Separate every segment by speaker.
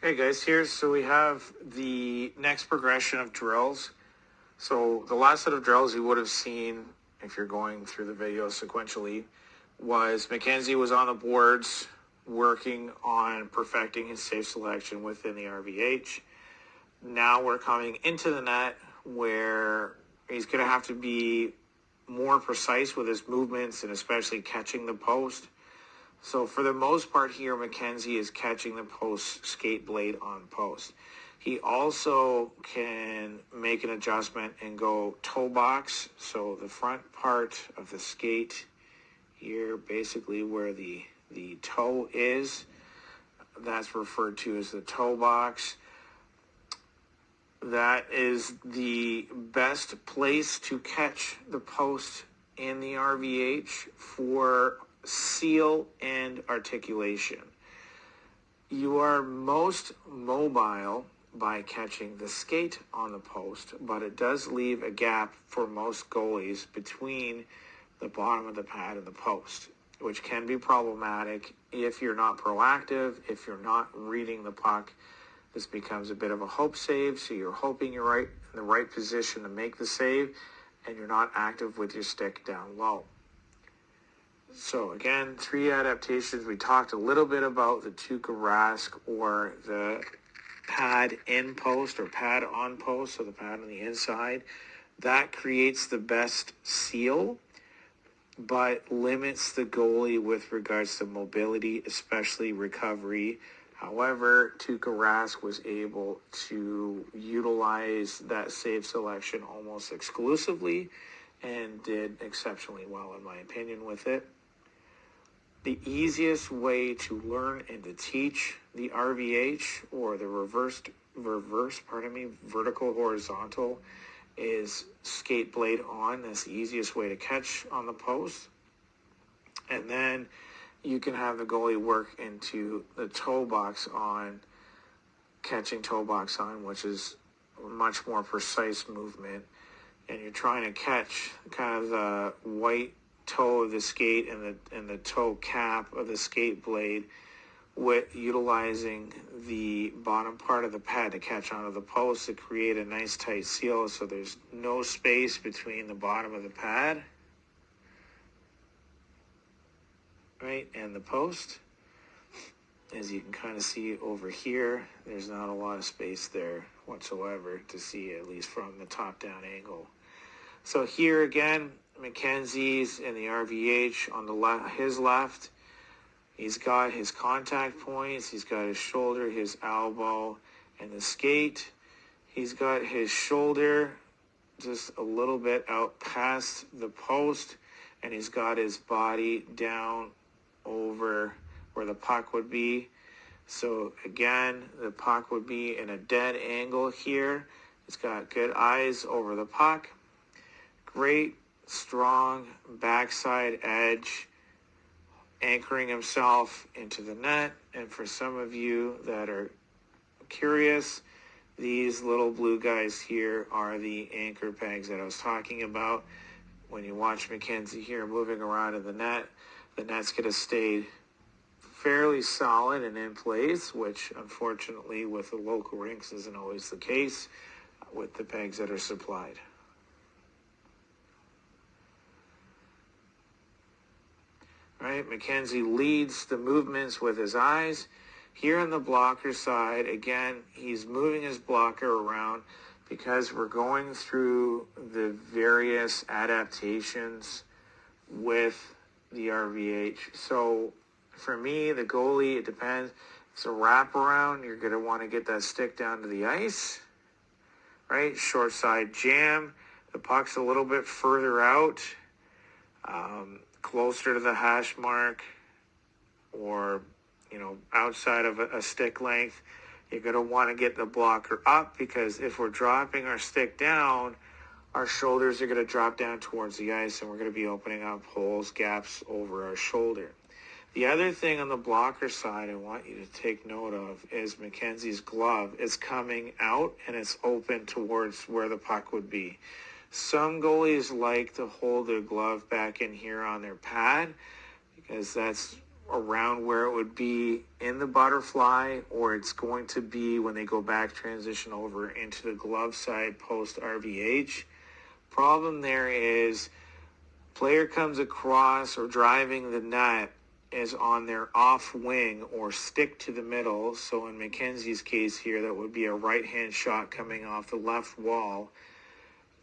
Speaker 1: Okay guys, so we have the next progression of drills. So the last set of drills you would have seen, if you're going through the video sequentially, was Mackenzie was on the boards working on perfecting his safe selection within the RVH. Now we're coming into the net where he's going to have to be more precise with his movements and especially catching the post. So for the most part here, Mackenzie is catching the post skate blade on post. He also can make an adjustment and go toe box. So the front part of the skate here, basically where the toe is, that's referred to as the toe box. That is the best place to catch the post in the RVH for seal and articulation. You are most mobile by catching the skate on the post, but it does leave a gap for most goalies between the bottom of the pad and the post, which can be problematic if you're not proactive, if you're not reading the puck. This becomes a bit of a hope save, so you're hoping you're right in the right position to make the save, and you're not active with your stick down low. So again, 3 adaptations. We talked a little bit about the Tuukka Rask or the pad in post or pad on post, so the pad on the inside. That creates the best seal, but limits the goalie with regards to mobility, especially recovery. However, Tuukka Rask was able to utilize that save selection almost exclusively and did exceptionally well, in my opinion, with it. The easiest way to learn and to teach the RVH or the vertical horizontal is skate blade on. That's the easiest way to catch on the post. And then you can have the goalie work into the toe box on, catching toe box on, which is a much more precise movement. And you're trying to catch kind of the white toe of the skate and the toe cap of the skate blade with utilizing the bottom part of the pad to catch onto the post to create a nice tight seal, so there's no space between the bottom of the pad, right, and the post. As you can kind of see over here, there's not a lot of space there whatsoever to see, at least from the top down angle. So here again, Mackenzie's in the RVH on the left, his left. He's got his contact points. He's got his shoulder, his elbow, and the skate. He's got his shoulder just a little bit out past the post, and he's got his body down over where the puck would be. So again, the puck would be in a dead angle here. He's got good eyes over the puck. Great strong backside edge, anchoring himself into the net. And for some of you that are curious, these little blue guys here are the anchor pegs that I was talking about. When you watch Mackenzie here moving around in the net's going to stay fairly solid and in place, which unfortunately with the local rinks isn't always the case with the pegs that are supplied. Right, Mackenzie leads the movements with his eyes. Here on the blocker side, again, he's moving his blocker around because we're going through the various adaptations with the RVH. So for me, the goalie, it depends. It's a wraparound. You're going to want to get that stick down to the ice, right? Short side jam. The puck's a little bit further out. Closer to the hash mark or, outside of a stick length. You're going to want to get the blocker up because if we're dropping our stick down, our shoulders are going to drop down towards the ice and we're going to be opening up holes, gaps over our shoulder. The other thing on the blocker side I want you to take note of is Mackenzie's glove is coming out and it's open towards where the puck would be. Some goalies like to hold their glove back in here on their pad because that's around where it would be in the butterfly, or it's going to be when they go back, transition over into the glove side post RVH. Problem there is player comes across or driving the net is on their off wing or stick to the middle. So in Mackenzie's case here, that would be a right-hand shot coming off the left wall.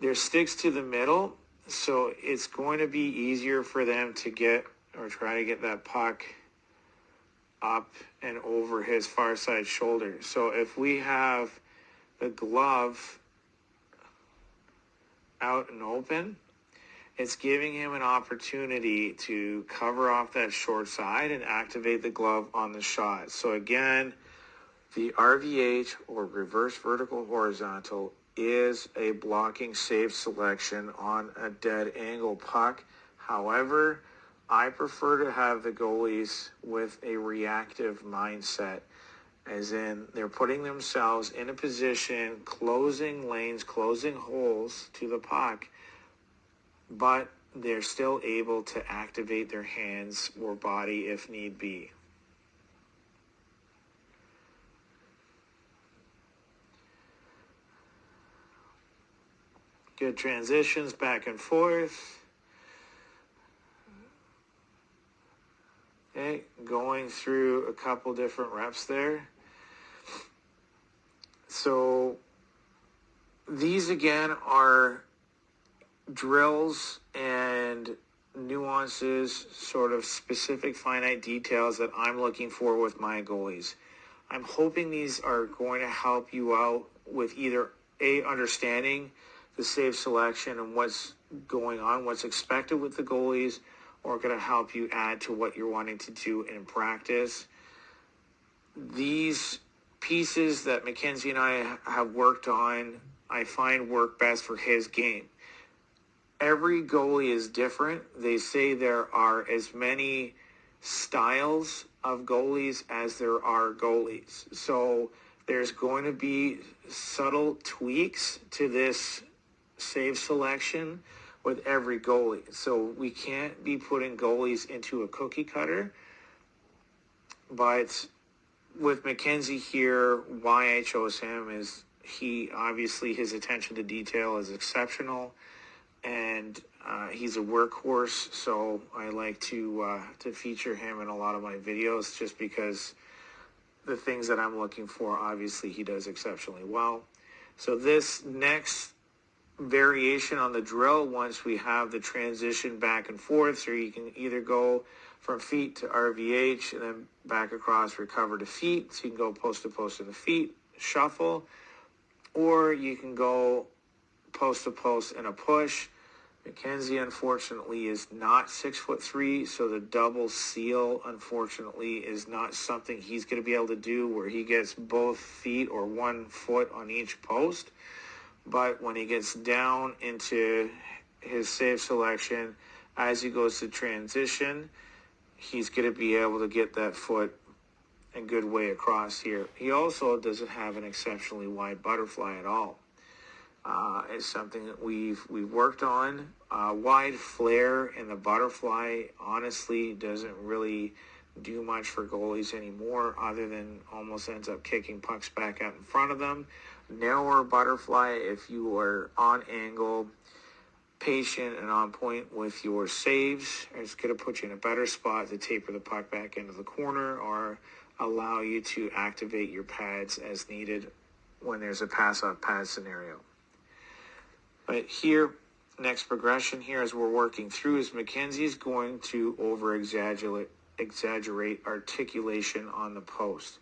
Speaker 1: Their sticks to the middle, so it's going to be easier for them to get or try to get that puck up and over his far side shoulder. So if we have the glove out and open, it's giving him an opportunity to cover off that short side and activate the glove on the shot. So again, the RVH, or reverse vertical horizontal, is a blocking safe selection on a dead angle puck. However, I prefer to have the goalies with a reactive mindset, as in they're putting themselves in a position, closing lanes, closing holes to the puck, but they're still able to activate their hands or body if need be. Good transitions back and forth. Okay, going through a couple different reps there. So these again are drills and nuances, sort of specific finite details that I'm looking for with my goalies. I'm hoping these are going to help you out with either understanding the safe selection and what's going on, what's expected with the goalies, or going to help you add to what you're wanting to do in practice. These pieces that Mackenzie and I have worked on, I find work best for his game. Every goalie is different. They say there are as many styles of goalies as there are goalies. So there's going to be subtle tweaks to this save selection with every goalie. So we can't be putting goalies into a cookie cutter. But with Mackenzie here, why I chose him is he obviously, his attention to detail is exceptional, and he's a workhorse. So I like to feature him in a lot of my videos, just because the things that I'm looking for, obviously he does exceptionally well. So this next variation on the drill, once we have the transition back and forth, so you can either go from feet to RVH and then back across, recover to feet, so you can go post to post in the feet, shuffle, or you can go post to post and a push. Mackenzie, unfortunately, is not 6'3", so the double seal, unfortunately, is not something he's going to be able to do where he gets both feet or 1 foot on each post. But when he gets down into his save selection, as he goes to transition, he's going to be able to get that foot a good way across here. He also doesn't have an exceptionally wide butterfly at all. It's something that we've worked on. Wide flare in the butterfly honestly doesn't really do much for goalies anymore, other than almost ends up kicking pucks back out in front of them. Narrower butterfly, if you are on angle, patient, and on point with your saves, it's going to put you in a better spot to taper the puck back into the corner or allow you to activate your pads as needed when there's a pass-off pad scenario. But here, next progression here as we're working through is Mackenzie's going to exaggerate articulation on the post.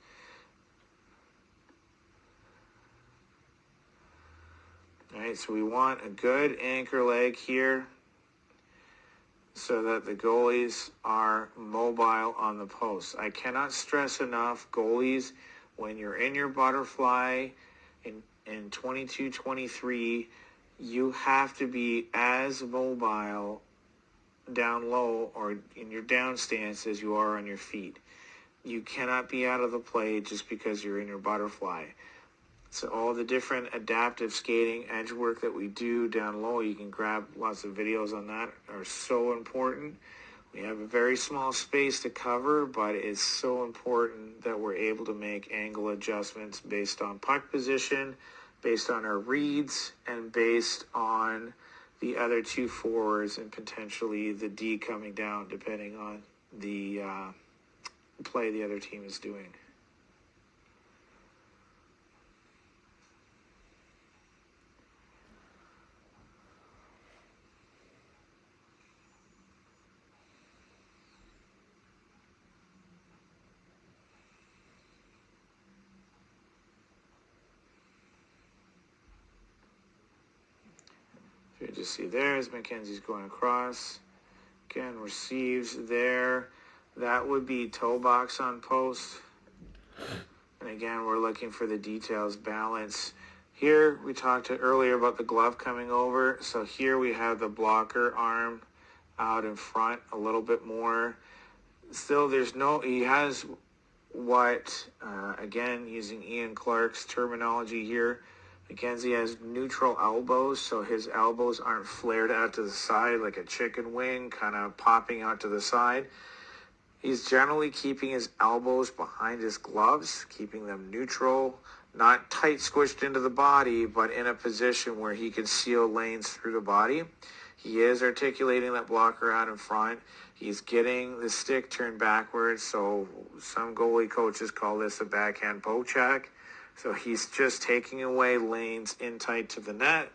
Speaker 1: All right, so we want a good anchor leg here so that the goalies are mobile on the post. I cannot stress enough, goalies, when you're in your butterfly in 22-23, you have to be as mobile down low or in your down stance as you are on your feet. You cannot be out of the play just because you're in your butterfly. So all the different adaptive skating, edge work that we do down low, you can grab lots of videos on that, are so important. We have a very small space to cover, but it's so important that we're able to make angle adjustments based on puck position, based on our reads, and based on the other two forwards and potentially the D coming down, depending on the play the other team is doing. You just see there as McKenzie's going across. Again, receives there. That would be toe box on post. And again, we're looking for the details, balance. Here, we talked earlier about the glove coming over. So here we have the blocker arm out in front a little bit more. Still, he has what, again, using Ian Clark's terminology here, McKenzie has neutral elbows, so his elbows aren't flared out to the side like a chicken wing, kind of popping out to the side. He's generally keeping his elbows behind his gloves, keeping them neutral, not tight squished into the body, but in a position where he can seal lanes through the body. He is articulating that blocker out in front. He's getting the stick turned backwards, so some goalie coaches call this a backhand poke check. So he's just taking away lanes in tight to the net,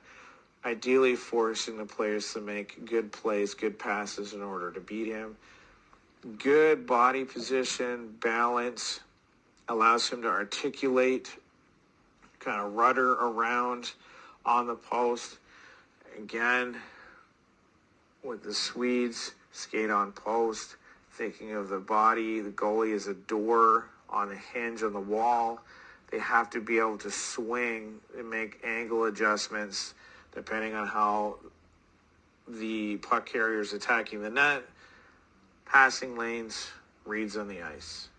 Speaker 1: ideally forcing the players to make good plays, good passes in order to beat him. Good body position, balance, allows him to articulate, kind of rudder around on the post. Again, with the Swedes, skate on post, thinking of the body. The goalie is a door on the hinge on the wall. They have to be able to swing and make angle adjustments depending on how the puck carrier is attacking the net, passing lanes, reads on the ice.